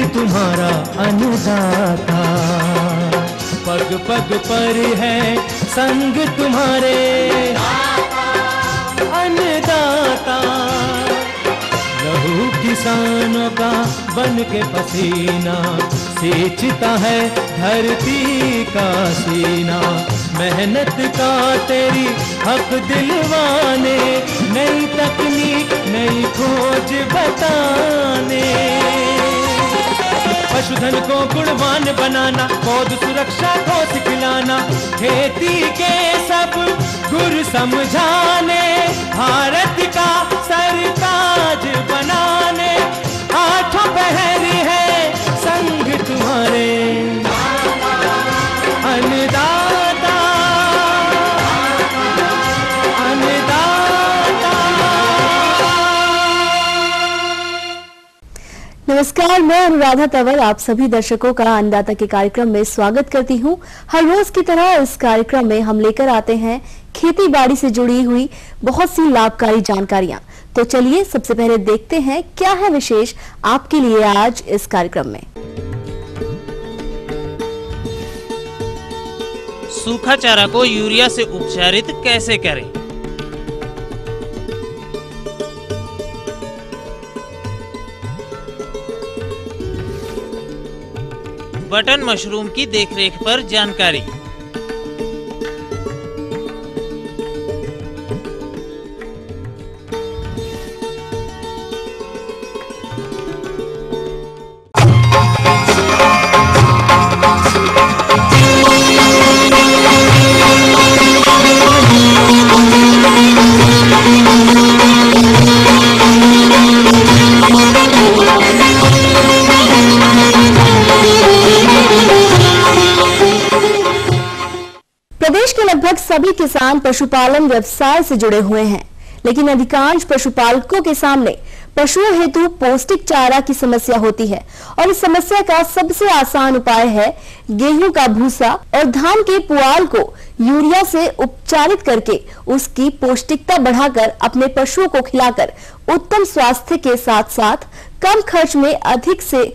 तुम्हारा अन्नदाता। पग पग पर है संग तुम्हारे अन्नदाता। लहू किसानों का बन के पसीना सींचता है धरती का सीना। मेहनत का तेरी हक दिलवाने, नई तकनीक नई खोज बताने। पशुधन को गुणवान बनाना, पौध सुरक्षा को सिखलाना, खेती के सब गुर समझाने, भारत का सरताज बनाने। आठों पहर है संग तुम्हारे अन्नदाता अन्नदाता। नमस्कार, मैं अनुराधा तंवर आप सभी दर्शकों का अन्नदाता के कार्यक्रम में स्वागत करती हूं। हर रोज की तरह इस कार्यक्रम में हम लेकर आते हैं खेती बाड़ी से जुड़ी हुई बहुत सी लाभकारी जानकारियां। तो चलिए सबसे पहले देखते हैं क्या है विशेष आपके लिए आज इस कार्यक्रम में। सूखा चारा को यूरिया से उपचारित कैसे करें? बटन मशरूम की देखरेख पर जानकारी। लगभग सभी किसान पशुपालन व्यवसाय से जुड़े हुए हैं, लेकिन अधिकांश पशुपालकों के सामने पशुओं हेतु पौष्टिक चारा की समस्या होती है और इस समस्या का सबसे आसान उपाय है गेहूं का भूसा और धान के पुआल को यूरिया से उपचारित करके उसकी पौष्टिकता बढ़ाकर अपने पशुओं को खिलाकर उत्तम स्वास्थ्य के साथ साथ कम खर्च में अधिक से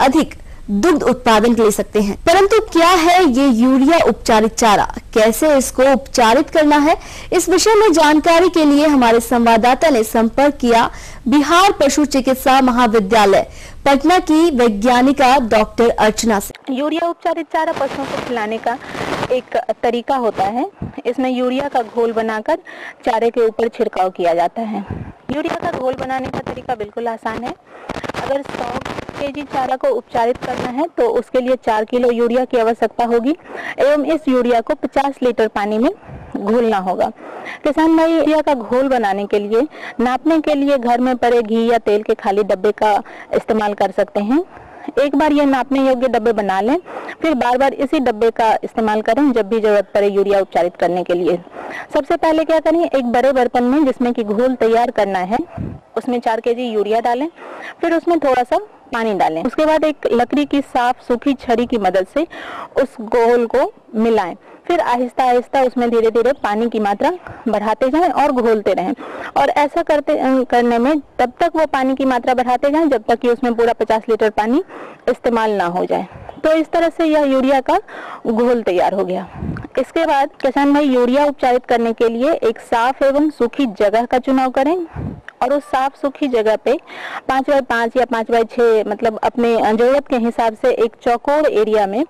अधिक दुग्ध उत्पादन ले सकते हैं। परंतु क्या है ये यूरिया उपचारित चारा, कैसे इसको उपचारित करना है, इस विषय में जानकारी के लिए हमारे संवाददाता ने संपर्क किया बिहार पशु चिकित्सा महाविद्यालय पटना की वैज्ञानिका डॉक्टर अर्चना से। यूरिया उपचारित चारा पशुओं को खिलाने का एक तरीका होता है। इसमें यूरिया का घोल बनाकर चारे के ऊपर छिड़काव किया जाता है। यूरिया का घोल बनाने का तरीका बिल्कुल आसान है। अगर 100 केजी चारा को उपचारित करना है तो उसके लिए 4 किलो यूरिया की आवश्यकता होगी एवं इस यूरिया को 50 लीटर पानी में घोलना होगा। किसान भाई यूरिया का घोल बनाने के लिए नापने के लिए घर में पड़े घी या तेल के खाली डब्बे का इस्तेमाल कर सकते हैं। एक बार ये नापने योग्य डब्बे बना लें, फिर बार बार इसी डब्बे का इस्तेमाल करें जब भी जरूरत पड़े यूरिया उपचारित करने के लिए। सबसे पहले क्या करें, एक बड़े बर्तन में जिसमें कि घोल तैयार करना है उसमें 4 केजी यूरिया डालें, फिर उसमें थोड़ा सा पानी डालें। उसके बाद एक लकड़ी की साफ सूखी छड़ी की मदद से उस घोल को मिलाएं। फिर आहिस्ता आहिस्ता उसमें धीरे धीरे पानी की मात्रा बढ़ाते जाएं और घोलते रहें। और ऐसा करने में तब तक वो पानी की मात्रा बढ़ाते जाएं जब तक कि उसमें पूरा 50 लीटर पानी इस्तेमाल ना हो जाए। तो इस तरह से यह यूरिया का घोल तैयार हो गया। इसके बाद किसान भाई यूरिया उपचारित करने के लिए एक साफ एवं सूखी जगह का चुनाव करें और उस साफ सूखी जगह पे 5x5 या 5x6 मतलब अपने जरूरत के हिसाब से एक चौकोर एरिया में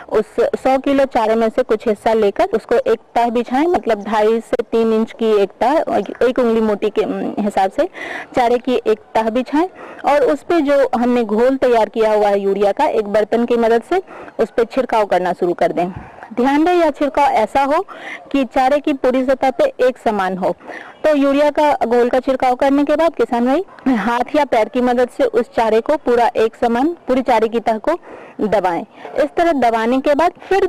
उस 100 किलो चारे में से कुछ हिस्सा लेकर उसको एक तह बिछाएं, मतलब 2.5 से 3 इंच की एक तह, 1 उंगली मोटी के हिसाब से चारे की एक तह बिछाएं और उस पे जो हमने घोल तैयार किया हुआ है यूरिया का एक बर्तन की मदद से उस पे छिड़काव करना शुरू कर दें। ध्यान दें यह छिड़काव ऐसा हो कि चारे की पूरी सतह पे एक समान हो। तो यूरिया का घोल का छिड़काव करने के बाद किसान भाई हाथ या पैर की मदद से उस चारे को पूरा एक समान पूरी चारे की तह को दबाएं। इस तरह दबाने के बाद फिर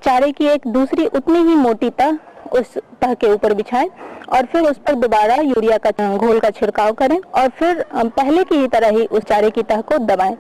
चारे की एक दूसरी उतनी ही मोटी तह उस तह के ऊपर बिछाएं और फिर उस पर दोबारा यूरिया का घोल का छिड़काव करें और फिर पहले की ही तरह ही उस चारे की तह को दबाएं।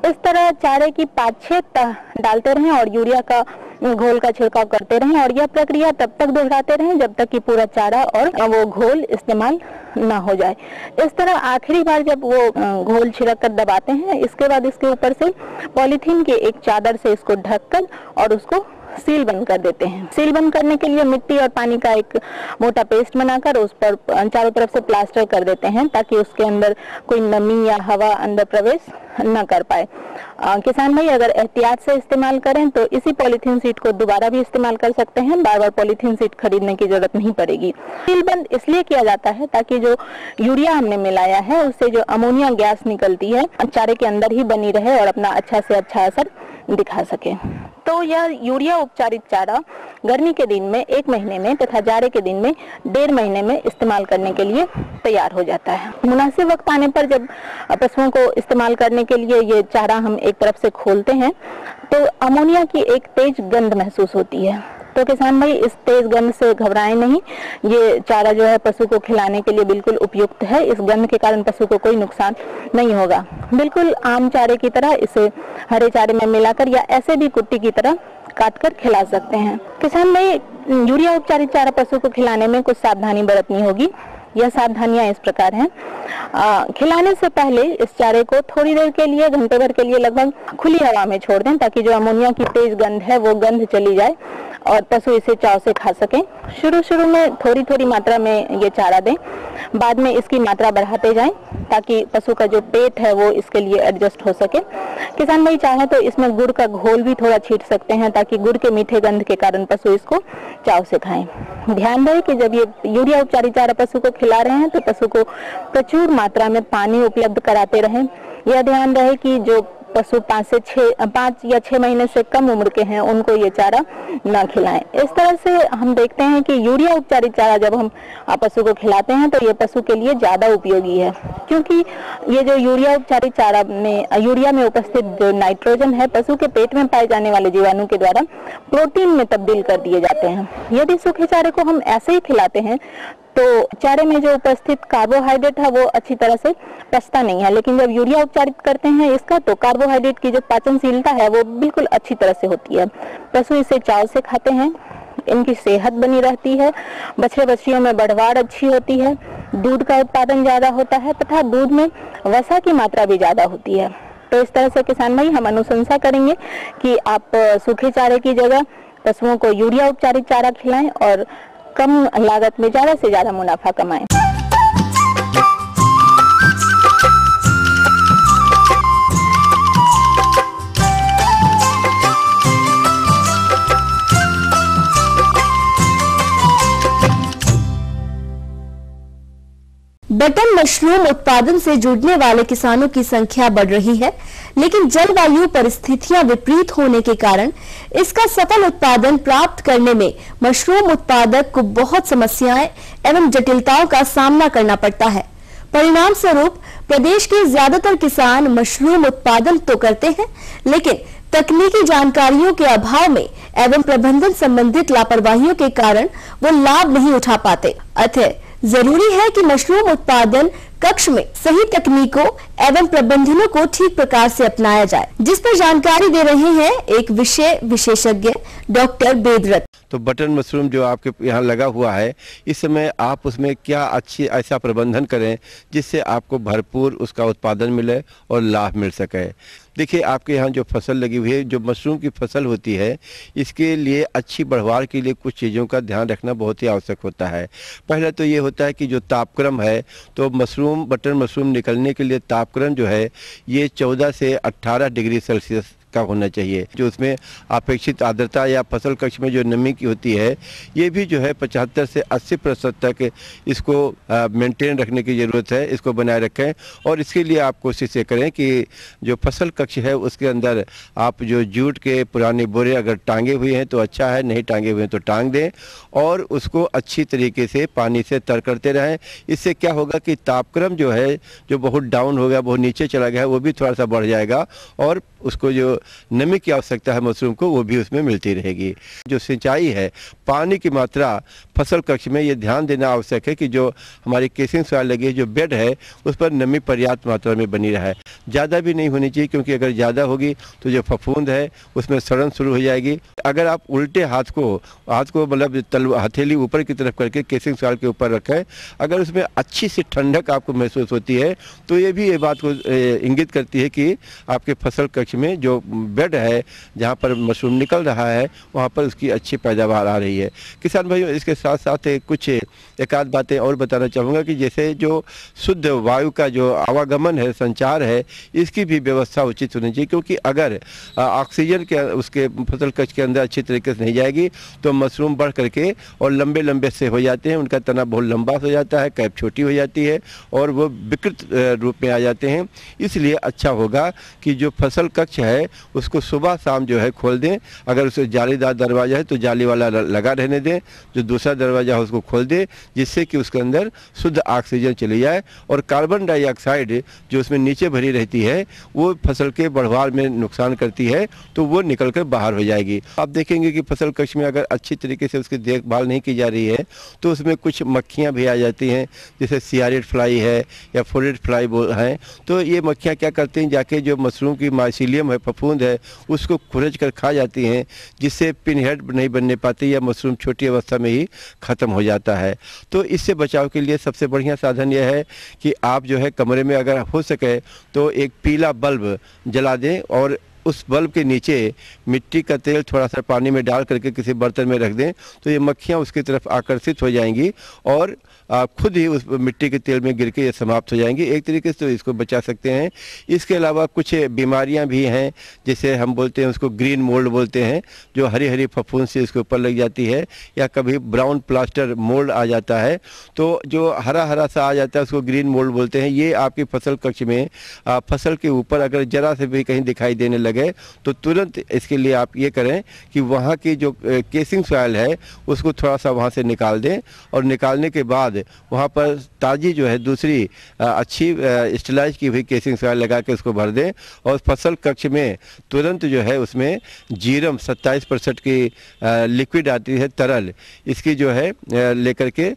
इस तरह चारे की 5-6 तह डालते रहें और यूरिया का घोल का छिड़काव करते रहें और यह प्रक्रिया तब तक दोहराते रहें जब तक कि पूरा चारा और वो घोल इस्तेमाल ना हो जाए। इस तरह आखिरी बार जब वो घोल छिड़क कर दबाते हैं, इसके बाद इसके ऊपर से पॉलीथीन के एक चादर से इसको ढककर और उसको सील बंद कर देते हैं। सील बंद करने के लिए मिट्टी और पानी का एक मोटा पेस्ट बनाकर उस पर चारों तरफ से प्लास्टर कर देते हैं ताकि उसके अंदर कोई नमी या हवा अंदर प्रवेश न कर पाए। किसान भाई अगर एहतियात से इस्तेमाल करें तो इसी पॉलीथीन सीट को दोबारा भी इस्तेमाल कर सकते हैं, बार बार पॉलीथीन सीट खरीदने की जरूरत नहीं पड़ेगी। सील बंद इसलिए किया जाता है ताकि जो यूरिया हमने मिलाया है उससे जो अमोनिया गैस निकलती है चारे के अंदर ही बनी रहे और अपना अच्छा से अच्छा असर दिखा सके। तो यह यूरिया उपचारित चारा गर्मी के दिन में 1 महीने में तथा जाड़े के दिन में 1.5 महीने में इस्तेमाल करने के लिए तैयार हो जाता है। मुनासिब वक्त आने पर जब पशुओं को इस्तेमाल करने के लिए ये चारा हम एक तरफ से खोलते हैं तो अमोनिया की एक तेज गंध महसूस होती है। तो किसान भाई इस तेज गंध से घबराएं नहीं, ये चारा जो है पशु को खिलाने के लिए बिल्कुल उपयुक्त है। इस गंध के कारण पशु को कोई नुकसान नहीं होगा। बिल्कुल आम चारे की तरह इसे हरे चारे में मिलाकर या ऐसे भी कुट्टी की तरह काट कर खिला सकते हैं। किसान भाई यूरिया उपचारित चारा पशु को खिलाने में कुछ सावधानी बरतनी होगी। यह सावधानियां इस प्रकार हैं। खिलाने से पहले इस चारे को थोड़ी देर के लिए, घंटे भर के लिए लगभग खुली हवा में छोड़ दें ताकि जो अमोनिया की तेज गंध है वो गंध चली जाए और पशु इसे चाव से खा सकें। शुरू में थोड़ी थोड़ी मात्रा में ये चारा दें, बाद में इसकी मात्रा बढ़ाते जाएं ताकि पशु का जो पेट है वो इसके लिए एडजस्ट हो सके। किसान भाई चाहे तो इसमें गुड़ का घोल भी थोड़ा छींट सकते हैं ताकि गुड़ के मीठे गंध के कारण पशु इसको चाव से खाएं। ध्यान रहे कि जब ये यूरिया उपचारित चारा पशु को खिला रहे हैं तो पशु को प्रचुर मात्रा में पानी उपलब्ध कराते रहें। यह ध्यान रहे कि जो पशु 5 या 6 महीने से कम उम्र के हैं उनको ये चारा ना खिलाएं। इस तरह से हम देखते हैं कि यूरिया उपचारित चारा जब हम पशु को खिलाते हैं तो ये पशु के लिए ज्यादा उपयोगी है, क्योंकि ये जो यूरिया उपचारित चारा में यूरिया में उपस्थित जो नाइट्रोजन है पशु के पेट में पाए जाने वाले जीवाणु के द्वारा प्रोटीन में तब्दील कर दिए जाते हैं। यदि सूखे चारे को हम ऐसे ही खिलाते हैं तो चारे में जो उपस्थित कार्बोहाइड्रेट है वो अच्छी तरह से पचता नहीं है, लेकिन जब यूरिया उपचारित करते हैं इसका तो कार्बोहाइड्रेट की जो पाचनशीलता है वो बिल्कुल अच्छी तरह से होती है। पशु इसे चाव से खाते हैं, इनकी सेहत बनी रहती है, बछड़े बछड़ियों में बढ़वाड़ अच्छी होती है, दूध का उत्पादन ज्यादा होता है तथा दूध में वसा की मात्रा भी ज्यादा होती है। तो इस तरह से किसान भाई हम अनुशंसा करेंगे कि आप सूखे चारे की जगह पशुओं को यूरिया उपचारित चारा खिलाएं और कम लागत में ज्यादा से ज्यादा मुनाफा कमाएं। बटन मशरूम उत्पादन से जुड़ने वाले किसानों की संख्या बढ़ रही है, लेकिन जलवायु परिस्थितियां विपरीत होने के कारण इसका सफल उत्पादन प्राप्त करने में मशरूम उत्पादक को बहुत समस्याएं एवं जटिलताओं का सामना करना पड़ता है। परिणाम स्वरूप प्रदेश के ज्यादातर किसान मशरूम उत्पादन तो करते हैं, लेकिन तकनीकी जानकारियों के अभाव में एवं प्रबंधन संबंधित लापरवाहियों के कारण वो लाभ नहीं उठा पाते। अतः जरूरी है कि मशरूम उत्पादन कक्ष में सही तकनीकों एवं प्रबंधनों को ठीक प्रकार से अपनाया जाए, जिस पर जानकारी दे रहे हैं एक विषय विशेषज्ञ डॉक्टर बेदरत। तो बटन मशरूम जो आपके यहाँ लगा हुआ है, इस समय आप उसमें क्या अच्छी ऐसा प्रबंधन करें जिससे आपको भरपूर उसका उत्पादन मिले और लाभ मिल सके। देखिए आपके यहाँ जो फसल लगी हुई है, जो मशरूम की फसल होती है, इसके लिए अच्छी बढ़वार के लिए कुछ चीज़ों का ध्यान रखना बहुत ही आवश्यक होता है। पहला तो ये होता है कि जो तापक्रम है, तो मशरूम बटन मशरूम निकलने के लिए तापक्रम जो है ये 14 से 18 डिग्री सेल्सियस का होना चाहिए। जो उसमें अपेक्षित आर्द्रता या फसल कक्ष में जो नमी की होती है ये भी जो है 75 से 80% तक इसको मेंटेन रखने की ज़रूरत है, इसको बनाए रखें। और इसके लिए आप कोशिश ये करें कि जो फसल कक्ष है उसके अंदर आप जो जूट के पुराने बोरे अगर टांगे हुए हैं तो अच्छा है, नहीं टांगे हुए हैं तो टांग दें और उसको अच्छी तरीके से पानी से तर करते रहें। इससे क्या होगा कि तापक्रम जो है जो बहुत डाउन हो गया, बहुत नीचे चला गया है, वो भी थोड़ा सा बढ़ जाएगा और उसको जो नमी की आवश्यकता है मशरूम को वो भी उसमें मिलती रहेगी। जो सिंचाई है, पानी की मात्रा फसल कक्ष में ये ध्यान देना आवश्यक है कि जो हमारी केसिंग सॉइल लगी है, जो बेड है, उस पर नमी पर्याप्त मात्रा में बनी रहे। ज़्यादा भी नहीं होनी चाहिए, क्योंकि अगर ज़्यादा होगी तो जो फफूंद है उसमें सड़न शुरू हो जाएगी। अगर आप उल्टे हाथ को मतलब हथेली ऊपर की तरफ करके केसिंग सॉइल के ऊपर रखें, अगर उसमें अच्छी सी ठंडक आपको महसूस होती है तो ये बात को इंगित करती है कि आपके फसल कक्ष में जो बेड है, जहाँ पर मशरूम निकल रहा है, वहाँ पर उसकी अच्छी पैदावार आ रही है। किसान भाइयों, इसके साथ साथ कुछ एक आध बातें और बताना चाहूँगा कि जैसे जो शुद्ध वायु का जो आवागमन है, संचार है, इसकी भी व्यवस्था उचित होनी चाहिए, क्योंकि अगर ऑक्सीजन के उसके फसल कक्ष के अंदर अच्छी तरीके से नहीं जाएगी तो मशरूम बढ़ करके और लंबे लंबे से हो जाते हैं, उनका तना बहुत लंबा हो जाता है, कैप छोटी हो जाती है और वो विकृत रूप में आ जाते हैं। इसलिए अच्छा होगा कि जो फसल कक्ष है उसको सुबह शाम जो है खोल दें। अगर उसे जालीदार दरवाजा है तो जाली वाला लगा रहने दें, जो दूसरा दरवाजा है उसको खोल दें, जिससे कि उसके अंदर शुद्ध ऑक्सीजन चली जाए और कार्बन डाइऑक्साइड जो उसमें नीचे भरी रहती है वो फसल के बढ़वार में नुकसान करती है, तो वो निकल कर बाहर हो जाएगी। आप देखेंगे कि फसल कक्ष में अगर अच्छी तरीके से उसकी देखभाल नहीं की जा रही है तो उसमें कुछ मक्खियाँ भी आ जाती हैं, जैसे सियारिड फ्लाई है या फोरिड फ्लाई है। तो ये मक्खियाँ क्या करती हैं, जाके जो मशरूम की माइसीलियम है, फफूंद है, उसको खुरच कर खा जाती हैं, जिससे पिनहेड नहीं बनने पाती या मशरूम छोटी अवस्था में ही ख़त्म हो जाता है। तो इससे बचाव के लिए सबसे बढ़िया साधन यह है कि आप जो है कमरे में अगर हो सके तो एक पीला बल्ब जला दें और उस बल्ब के नीचे मिट्टी का तेल थोड़ा सा पानी में डाल करके किसी बर्तन में रख दें, तो ये मक्खियाँ उसकी तरफ आकर्षित हो जाएंगी और खुद ही उस मिट्टी के तेल में गिर के ये समाप्त हो जाएंगी। एक तरीके से तो इसको बचा सकते हैं। इसके अलावा कुछ बीमारियां भी हैं, जैसे हम बोलते हैं उसको ग्रीन मोल्ड बोलते हैं, जो हरी हरी फफूंद से इसके ऊपर लग जाती है, या कभी ब्राउन प्लास्टर मोल्ड आ जाता है। तो जो हरा हरा सा आ जाता है उसको ग्रीन मोल्ड बोलते हैं। ये आपकी फसल कक्ष में फसल के ऊपर अगर जरा से भी कहीं दिखाई देने लगे तो तुरंत इसके लिए आप ये करें कि वहाँ की जो केसिंग सॉइल है उसको थोड़ा सा वहाँ से निकाल दें और निकालने के बाद वहाँ पर ताज़ी जो है दूसरी अच्छी स्टेलाइज की हुई केसिंग सॉइल लगा के उसको भर दें और फसल कक्ष में तुरंत जो है उसमें जीरम 27% की लिक्विड आती है तरल, इसकी जो है लेकर के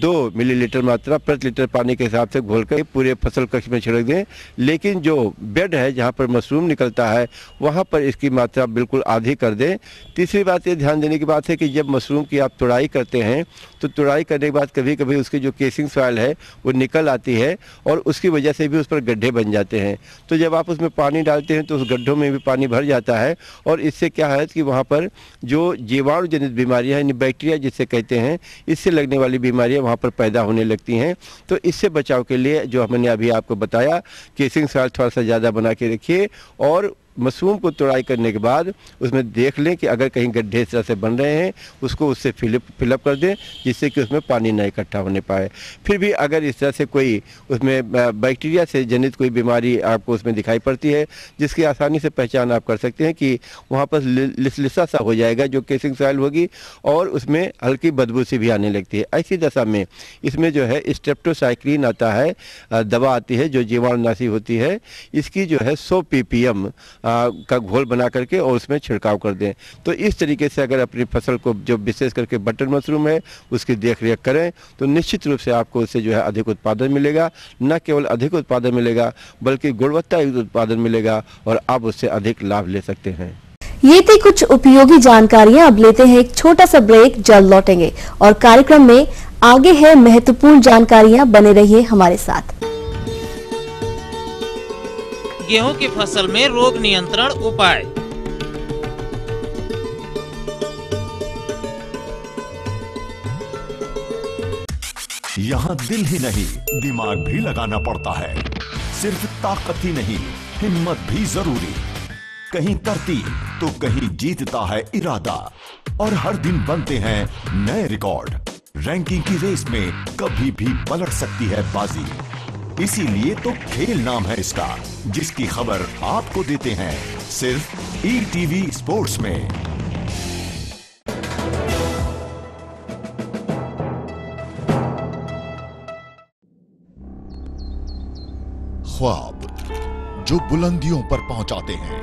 2 मिलीलीटर मात्रा प्रति लीटर पानी के हिसाब से घोल कर पूरे फसल कक्ष में छिड़क दें। लेकिन जो बेड है जहाँ पर मशरूम निकलता है वहाँ पर इसकी मात्रा बिल्कुल आधी कर दें। तीसरी बात ये ध्यान देने की बात है कि जब मशरूम की आप तुड़ाई करते हैं तो तुड़ाई करने के बाद कभी कभी उसकी जो केसिंग सॉइल है वो निकल आती है और उसकी वजह से भी उस पर गड्ढे बन जाते हैं। तो जब आप उसमें पानी डालते हैं तो उस गड्ढों में भी पानी भर जाता है और इससे क्या है कि वहाँ पर जो जीवाणु जनित बीमारियाँ हैं, बैक्टीरिया जिसे कहते हैं, इससे लगने वाली बीमारियाँ वहाँ पर पैदा होने लगती हैं। तो इससे बचाव के लिए जो हमने अभी आपको बताया, केसिंग सॉइल थोड़ा सा ज़्यादा बना के रखिए और मशरूम को तुड़ाई करने के बाद उसमें देख लें कि अगर कहीं गड्ढे इस तरह से बन रहे हैं उसको उससे फिलअप कर दें, जिससे कि उसमें पानी ना इकट्ठा होने पाए। फिर भी अगर इस तरह से कोई उसमें बैक्टीरिया से जनित कोई बीमारी आपको उसमें दिखाई पड़ती है, जिसकी आसानी से पहचान आप कर सकते हैं कि वहाँ पर लिसलिसा सा हो जाएगा जो केसिंग सॉइल होगी और उसमें हल्की बदबू सी भी आने लगती है। ऐसी दशा में इसमें जो है स्ट्रेप्टोसाइक्लिन आता है, दवा आती है जो जीवाणुनाशी होती है, इसकी जो है 100 ppm का घोल बना करके और उसमें छिड़काव कर दें। तो इस तरीके से अगर अपनी फसल को, जो विशेष करके बटन मशरूम है, उसकी देख रेख करें तो निश्चित रूप से आपको उससे जो है अधिक उत्पादन मिलेगा। न केवल अधिक उत्पादन मिलेगा बल्कि गुणवत्तायुक्त उत्पादन मिलेगा और आप उससे अधिक लाभ ले सकते हैं। ये थी कुछ उपयोगी जानकारियां। अब लेते हैं एक छोटा सा ब्रेक, जल्द लौटेंगे और कार्यक्रम में आगे है महत्वपूर्ण जानकारियां। बने रहिए हमारे साथ। गेहूं की फसल में रोग नियंत्रण उपाय। यहाँ दिल ही नहीं दिमाग भी लगाना पड़ता है। सिर्फ ताकत ही नहीं, हिम्मत भी जरूरी। कहीं तरतीब तो कहीं जीतता है इरादा और हर दिन बनते हैं नए रिकॉर्ड। रैंकिंग की रेस में कभी भी पलट सकती है बाजी। इसीलिए तो खेल नाम है इसका, जिसकी खबर आपको देते हैं सिर्फ ईटीवी स्पोर्ट्स में। ख्वाब, जो बुलंदियों पर पहुंचाते हैं,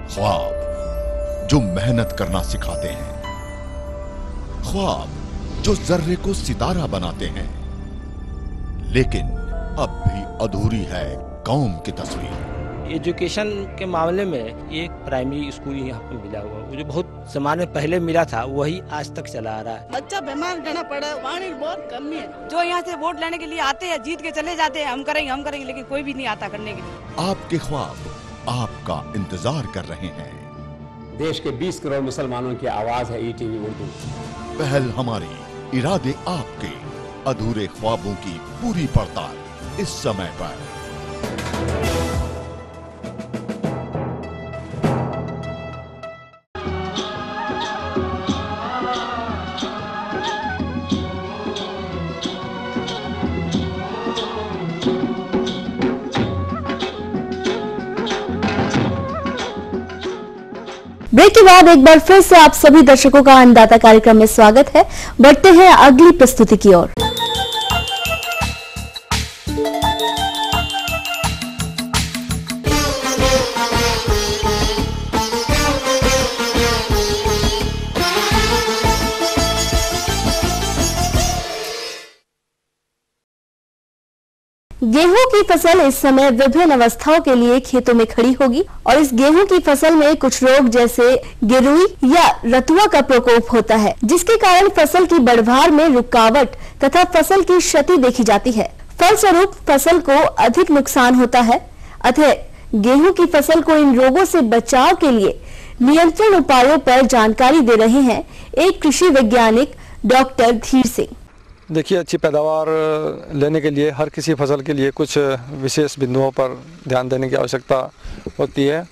ख्वाब जो मेहनत करना सिखाते हैं, ख्वाब जो जर्रे को सितारा बनाते हैं। लेकिन अब भी अधूरी है कौम की तस्वीर। एजुकेशन के मामले में एक प्राइमरी स्कूल यहाँ पे मिला हुआ, वो जो बहुत जमाने पहले मिला था वही आज तक चला आ रहा है। बच्चा बीमार रहना पड़ा, पानी बहुत कमी है। जो यहाँ से वोट लेने के लिए आते हैं, जीत के चले जाते हैं, हम करेंगे, लेकिन कोई भी नहीं आता करने के लिए। आपके ख्वाब आपका इंतजार कर रहे हैं। देश के 20 करोड़ मुसलमानों की आवाज है ईटीवी उर्दू। पहल हमारी, इरादे आपके, अधूरे ख्वाबों की पूरी पड़ताल इस समय पर। ब्रेक के बाद एक बार फिर से आप सभी दर्शकों का अन्नदाता कार्यक्रम में स्वागत है। बढ़ते हैं अगली प्रस्तुति की ओर। गेहूं की फसल इस समय विभिन्न अवस्थाओं के लिए खेतों में खड़ी होगी और इस गेहूं की फसल में कुछ रोग जैसे गिरुई या रतुआ का प्रकोप होता है, जिसके कारण फसल की बढ़वार में रुकावट तथा फसल की क्षति देखी जाती है। फलस्वरूप फसल को अधिक नुकसान होता है। अतः गेहूं की फसल को इन रोगों से बचाव के लिए नियंत्रण उपायों पर जानकारी दे रहे हैं एक कृषि वैज्ञानिक डॉक्टर धीर सिंह। देखिए, अच्छी पैदावार लेने के लिए हर किसी फसल के लिए कुछ विशेष बिंदुओं पर ध्यान देने की आवश्यकता होती है।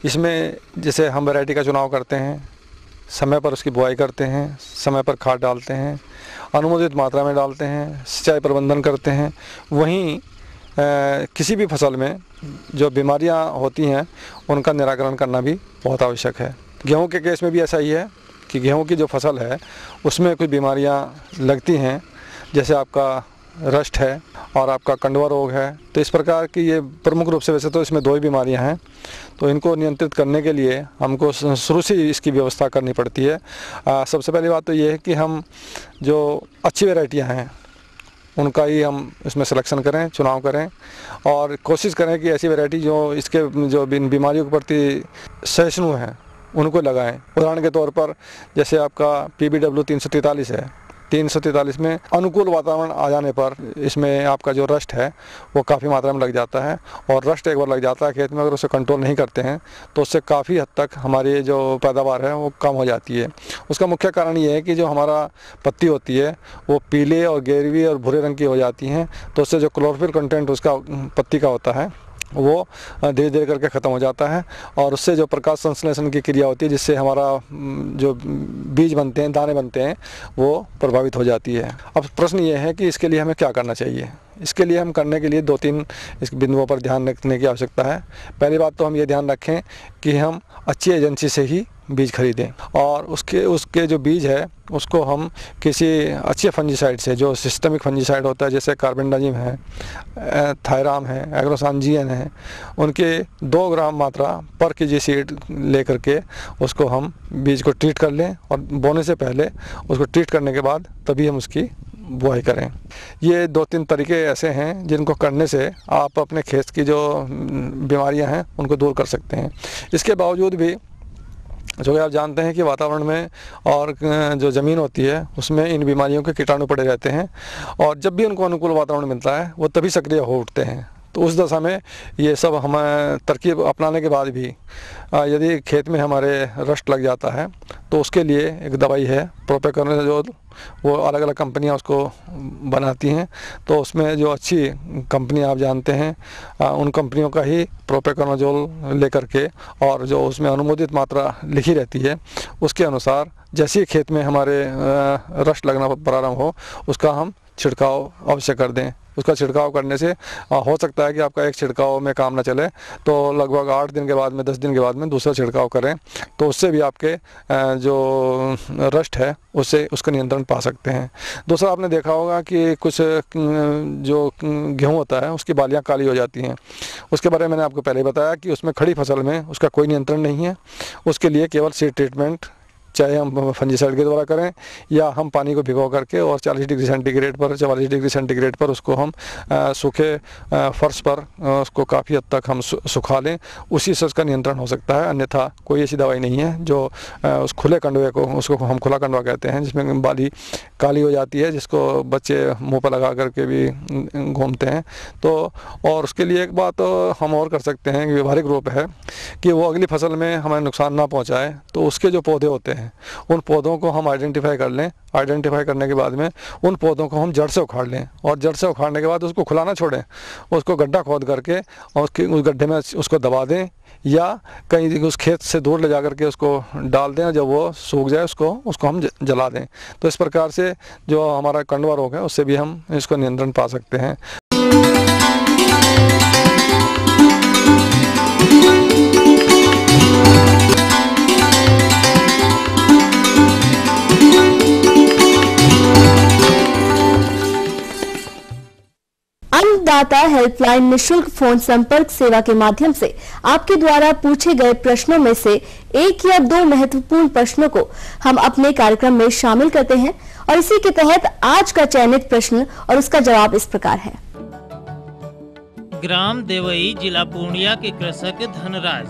इसमें जैसे हम वैरायटी का चुनाव करते हैं, समय पर उसकी बुआई करते हैं, समय पर खाद डालते हैं, अनुमोदित मात्रा में डालते हैं, सिंचाई प्रबंधन करते हैं। वहीं किसी भी फसल में जो बीमारियां होती हैं उनका निराकरण करना भी बहुत आवश्यक है। गेहूँ के केस में भी ऐसा ही है कि गेहूँ की जो फसल है उसमें कुछ बीमारियां लगती हैं, जैसे आपका रस्ट है और आपका कंडवा रोग है। तो इस प्रकार की ये प्रमुख रूप से, वैसे तो इसमें 2 ही बीमारियां हैं, तो इनको नियंत्रित करने के लिए हमको शुरू से इसकी व्यवस्था करनी पड़ती है। सबसे पहली बात तो ये है कि हम जो अच्छी वैरायटियां हैं उनका ही हम इसमें सिलेक्शन करें, चुनाव करें और कोशिश करें कि ऐसी वैरायटी जो इसके जो बीमारियों के प्रति सहिष्णु हैं उनको लगाएं। उदाहरण के तौर पर जैसे आपका PBW 343 है, 343 में अनुकूल वातावरण आ जाने पर इसमें आपका जो रस्ट है वो काफ़ी मात्रा में लग जाता है और रस्ट एक बार लग जाता है खेत में, अगर उसे कंट्रोल नहीं करते हैं तो उससे काफ़ी हद तक हमारी जो पैदावार है वो कम हो जाती है। उसका मुख्य कारण ये है कि जो हमारा पत्ती होती है वो पीले और गेरवी और भूरे रंग की हो जाती हैं, तो उससे जो क्लोरोफिल कंटेंट उसका पत्ती का होता है वो धीरे धीरे करके ख़त्म हो जाता है और उससे जो प्रकाश संश्लेषण की क्रिया होती है जिससे हमारा जो बीज बनते हैं, दाने बनते हैं, वो प्रभावित हो जाती है। अब प्रश्न ये है कि इसके लिए हमें क्या करना चाहिए। इसके लिए हम करने के लिए 2-3 इस बिंदुओं पर ध्यान रखने की आवश्यकता है। पहली बात तो हम ये ध्यान रखें कि हम अच्छी एजेंसी से ही बीज खरीदें और उसके जो बीज है उसको हम किसी अच्छे फंजीसाइड से, जो सिस्टमिक फंजीसाइड होता है जैसे कार्बेंडाजिम है, थायराम है, एग्रोसांजियन है, उनके 2 ग्राम मात्रा पर केजी सीड ले करके उसको हम बीज को ट्रीट कर लें और बोने से पहले उसको ट्रीट करने के बाद तभी हम उसकी बुआई करें। ये 2-3 तरीके ऐसे हैं जिनको करने से आप अपने खेत की जो बीमारियां हैं उनको दूर कर सकते हैं। इसके बावजूद भी जो कि आप जानते हैं कि वातावरण में और जो ज़मीन होती है उसमें इन बीमारियों के कीटाणु पड़े रहते हैं और जब भी उनको अनुकूल वातावरण मिलता है वो तभी सक्रिय हो उठते हैं। तो उस दशा में ये सब हम तरकीब अपनाने के बाद भी यदि खेत में हमारे रस्ट लग जाता है तो उसके लिए एक दवाई है प्रोपेकोनोजोल, वो अलग अलग कंपनियां उसको बनाती हैं। तो उसमें जो अच्छी कंपनियां आप जानते हैं उन कंपनियों का ही प्रोपेकोनोजोल लेकर के और जो उसमें अनुमोदित मात्रा लिखी रहती है उसके अनुसार जैसे ही खेत में हमारे रस्ट लगना प्रारंभ हो उसका हम छिड़काव अवश्य कर दें। उसका छिड़काव करने से हो सकता है कि आपका एक छिड़काव में काम ना चले, तो लगभग 8 दिन के बाद में 10 दिन के बाद में दूसरा छिड़काव करें, तो उससे भी आपके जो रस्ट है उससे उसका नियंत्रण पा सकते हैं। दूसरा आपने देखा होगा कि कुछ जो गेहूँ होता है उसकी बालियाँ काली हो जाती हैं, उसके बारे में मैंने आपको पहले बताया कि उसमें खड़ी फसल में उसका कोई नियंत्रण नहीं है। उसके लिए केवल सीड ट्रीटमेंट, चाहे हम फंजीसाइड के द्वारा करें या हम पानी को भिगो करके और 40 डिग्री सेंटीग्रेड पर 44 डिग्री सेंटीग्रेड पर उसको हम सूखे फर्श पर उसको काफ़ी हद तक हम सुखा लें, उसी से उसका नियंत्रण हो सकता है। अन्यथा कोई ऐसी दवाई नहीं है जो उस खुले कंडवे को, उसको हम खुला कंडवा कहते हैं, जिसमें बाली काली हो जाती है, जिसको बच्चे मुँह पर लगा करके भी घूमते हैं। तो और उसके लिए एक बात हम और कर सकते हैं, व्यवहारिक रूप है कि वो अगली फसल में हमें नुकसान ना पहुँचाए, तो उसके जो पौधे होते हैं उन पौधों को हम आइडेंटिफाई कर लें। आइडेंटिफाई करने के बाद में उन पौधों को हम जड़ से उखाड़ लें, और जड़ से उखाड़ने के बाद उसको खुला ना छोड़ें, उसको गड्ढा खोद करके और उस गड्ढे में उसको दबा दें या कहीं उस खेत से दूर ले जा करके उसको डाल दें, और जब वो सूख जाए उसको हम जला दें। तो इस प्रकार से जो हमारा कंडवा रोग है उससे भी हम इसको नियंत्रण पा सकते हैं। अन्नदाता हेल्पलाइन निशुल्क फोन संपर्क सेवा के माध्यम से आपके द्वारा पूछे गए प्रश्नों में से 1 या 2 महत्वपूर्ण प्रश्नों को हम अपने कार्यक्रम में शामिल करते हैं, और इसी के तहत आज का चयनित प्रश्न और उसका जवाब इस प्रकार है। ग्राम देवई, जिला पूर्णिया के कृषक धनराज,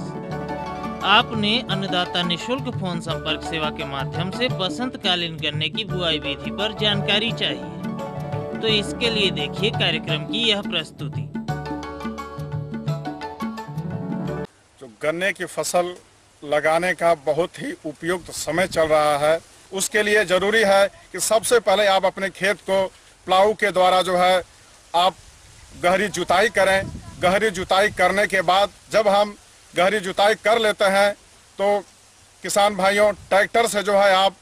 आपने अन्नदाता निशुल्क फोन संपर्क सेवा के माध्यम से बसंतकालीन गन्ने की बुआई विधि पर जानकारी चाहिए, तो इसके लिए देखिए कार्यक्रम की यह प्रस्तुति। जो गन्ने की फसल लगाने का बहुत ही उपयुक्त समय चल रहा है, उसके लिए जरूरी है कि सबसे पहले आप अपने खेत को प्लाऊ के द्वारा जो है आप गहरी जुताई करें। गहरी जुताई करने के बाद जब हम गहरी जुताई कर लेते हैं तो किसान भाइयों ट्रैक्टर से जो है आप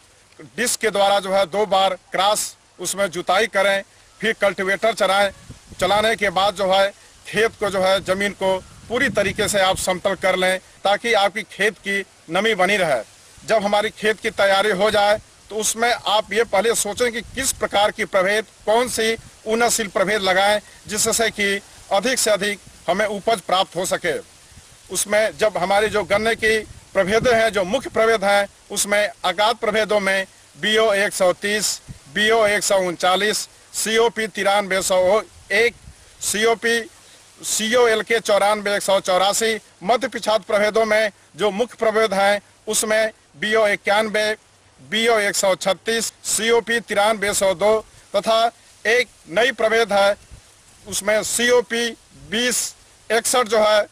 डिस्क के द्वारा जो है 2 बार क्रॉस उसमें जुताई करें, फिर कल्टीवेटर चलाने के बाद जो है खेत को जो है जमीन को पूरी तरीके से आप समतल कर लें, ताकि आपकी खेत की नमी बनी रहे। जब हमारी खेत की तैयारी हो जाए तो उसमें आप ये पहले सोचें कि किस प्रकार की प्रभेद, कौन सी उन्नतशील प्रभेद लगाएं, जिससे कि अधिक से अधिक हमें उपज प्राप्त हो सके। उसमें जब हमारी जो गन्ने की प्रभेदें हैं, जो मुख्य प्रभेद हैं, उसमें आगात प्रभेदों में BO 130, BO 139, COP 9301, COLK 94 मध्य पिछात प्रभेदों में जो मुख्य प्रभेद हैं उसमें BO 91, BO 136, COP 9302 तथा एक नई प्रभेद है उसमें COP 2061 जो है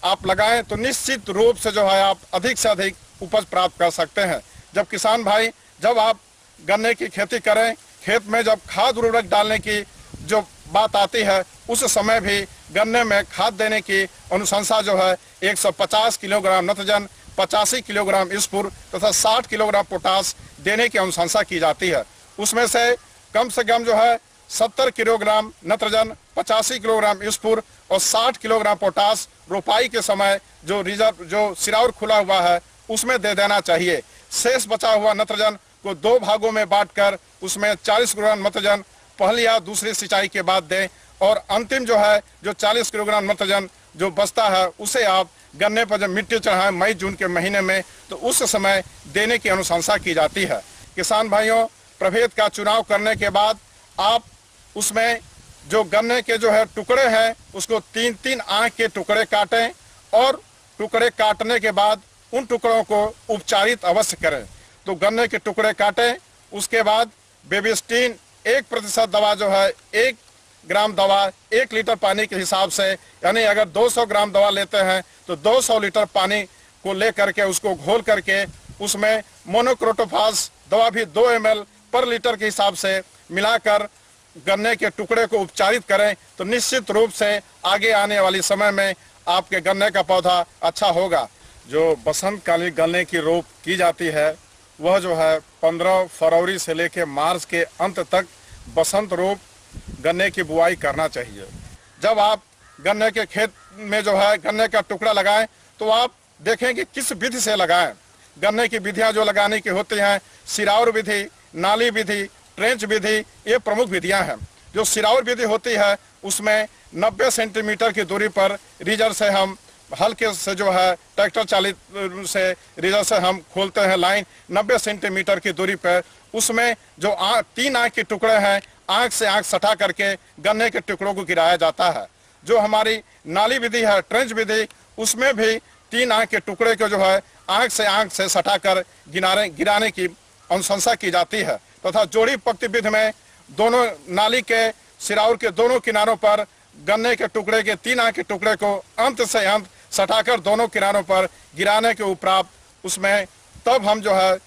आप लगाएं तो निश्चित रूप से जो है आप अधिक से अधिक उपज प्राप्त कर सकते हैं। जब किसान भाई जब आप गन्ने की खेती करें, खेत में जब खाद उर्वरक डालने की जो बात आती है उस समय भी गन्ने में खाद देने की अनुशंसा जो है 150 किलोग्राम नत्रजन, 85 किलोग्राम स्फुर तथा 60 किलोग्राम पोटास देने की अनुशंसा की जाती है। उसमें से कम जो है 70 किलोग्राम नत्रजन, 85 किलोग्राम स्फुर और 60 किलोग्राम पोटास रोपाई के समय जो रिजर्व जो सिराउर खुला हुआ है उसमें दे देना चाहिए। शेष बचा हुआ नत्रजन को 2 भागों में बांटकर उसमें 40 किलोग्राम नत्रजन पहली या दूसरी सिंचाई के बाद दें, और अंतिम जो है जो 40 किलोग्राम नत्रजन जो बचता है उसे आप गन्ने पर जब मिट्टी चढ़ाएं मई जून के महीने में तो उस समय देने की अनुशंसा की जाती है। किसान भाइयों, प्रभेद का चुनाव करने के बाद आप उसमें जो गन्ने के जो है टुकड़े हैं उसको 3-3 आंख के टुकड़े काटें, और टुकड़े काटने के बाद उन टुकड़ों को उपचारित अवश्य करें। तो गन्ने के टुकड़े काटें, उसके बाद बेबिस्टीन 1% दवा जो है 1 ग्राम दवा 1 लीटर पानी के हिसाब से, यानी अगर 200 ग्राम दवा लेते हैं तो 200 लीटर पानी को ले करके उसको घोल करके उसमें मोनोक्रोटोफास दवा भी 2 ml पर लीटर के हिसाब से मिलाकर गन्ने के टुकड़े को उपचारित करें, तो निश्चित रूप से आगे आने वाली समय में आपके गन्ने का पौधा अच्छा होगा। जो बसंतकालीन गन्ने की रोप की जाती है वह जो है 15 फरवरी से लेकर मार्च के अंत तक बसंत रोप गन्ने की बुआई करना चाहिए। जब आप गन्ने के खेत में जो है गन्ने का टुकड़ा लगाएं तो आप देखें कि किस विधि से लगाएं। गन्ने की विधियां जो लगाने की होती हैं, सिराउर विधि, नाली विधि, ट्रेंच विधि, ये प्रमुख विधियां हैं। जो सिराउर विधि होती है उसमें 90 सेंटीमीटर की दूरी पर रीजर से हम हल्के से जो है ट्रैक्टर चालित से रीजर से हम खोलते हैं लाइन 90 सेंटीमीटर की दूरी पर। उसमें जो 3 आंख के टुकड़े हैं, आंख से आंख सटा करके गन्ने के टुकड़ों को गिराया जाता है। जो हमारी नाली विधि है, ट्रेंच विधि, उसमें भी 3 आंख के टुकड़े को जो है आंख से सटाकर गिराने की अनुशंसा की जाती है। तथा जोड़ी पक्ति विधि में दोनों नाली के सिराउर के दोनों किनारों पर गन्ने के टुकड़े के 3 आंख के टुकड़े को अंत से अंत सटाकर दोनों किनारों पर गिराने के उपरांत उसमें तब हम जो है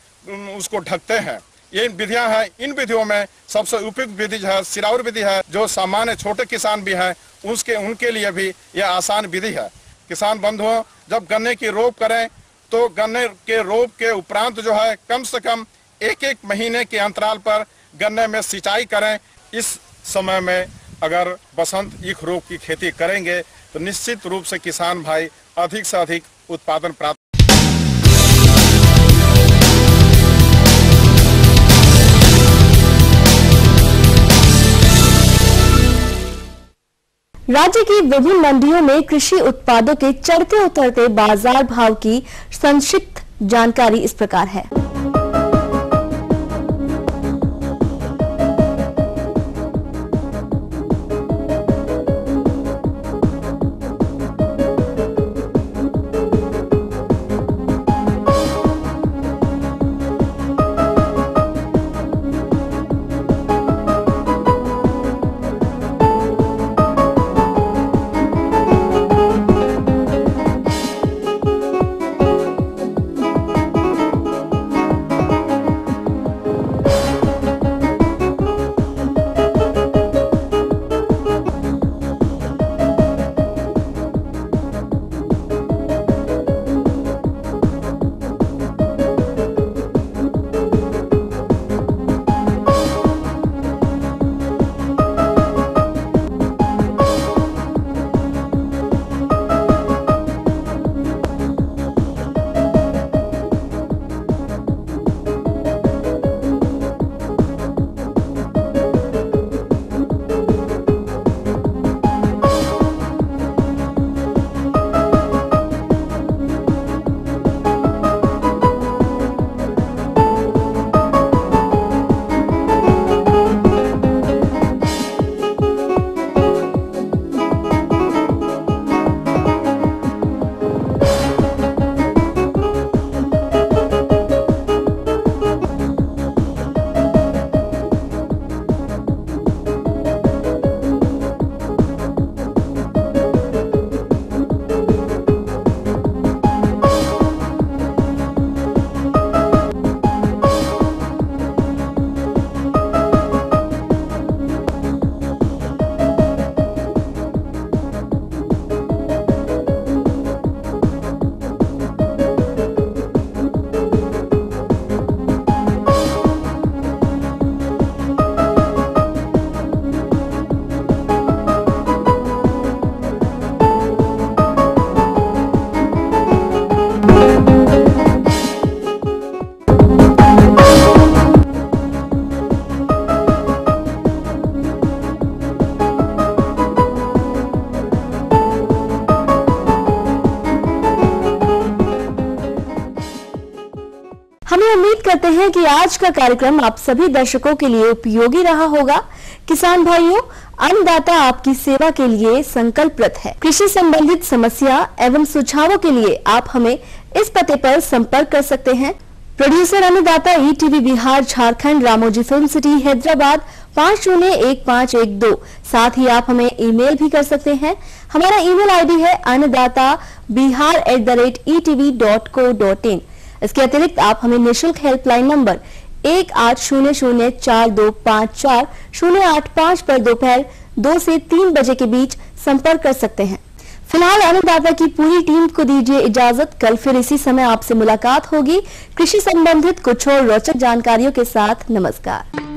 उसको ढकते हैं। ये विधियां हैं। इन विधियों में सबसे उपयुक्त विधि जो है सिराउर विधि है। जो सामान्य छोटे किसान भी हैं उनके लिए भी यह आसान विधि है। किसान बंधुओं, जब गन्ने की रोप करें तो गन्ने के रोप के उपरांत जो है कम से कम 1-1 महीने के अंतराल पर गन्ने में सिंचाई करें। इस समय में अगर बसंत ईख रोग की खेती करेंगे तो निश्चित रूप से किसान भाई अधिक से अधिक उत्पादन प्राप्त। राज्य की विभिन्न मंडियों में कृषि उत्पादों के चढ़ते उतरते बाजार भाव की संक्षिप्त जानकारी इस प्रकार है। हमें उम्मीद करते हैं कि आज का कार्यक्रम आप सभी दर्शकों के लिए उपयोगी रहा होगा। किसान भाइयों, अन्नदाता आपकी सेवा के लिए संकल्परत है। कृषि संबंधित समस्या एवं सुझावों के लिए आप हमें इस पते पर संपर्क कर सकते हैं। प्रोड्यूसर अन्नदाता ETV Bihar Jharkhand, Ramoji film city, Hyderabad 501512। साथ ही आप हमें ईमेल भी कर सकते हैं। हमारा ईमेल आईडी है annadatabihar@etv.co.in। इसके अतिरिक्त आप हमें निःशुल्क हेल्पलाइन नंबर 18004254 पर दोपहर 2 से 3 बजे के बीच संपर्क कर सकते हैं। फिलहाल अन्नदाता की पूरी टीम को दीजिए इजाजत। कल फिर इसी समय आपसे मुलाकात होगी कृषि संबंधित कुछ और रोचक जानकारियों के साथ। नमस्कार।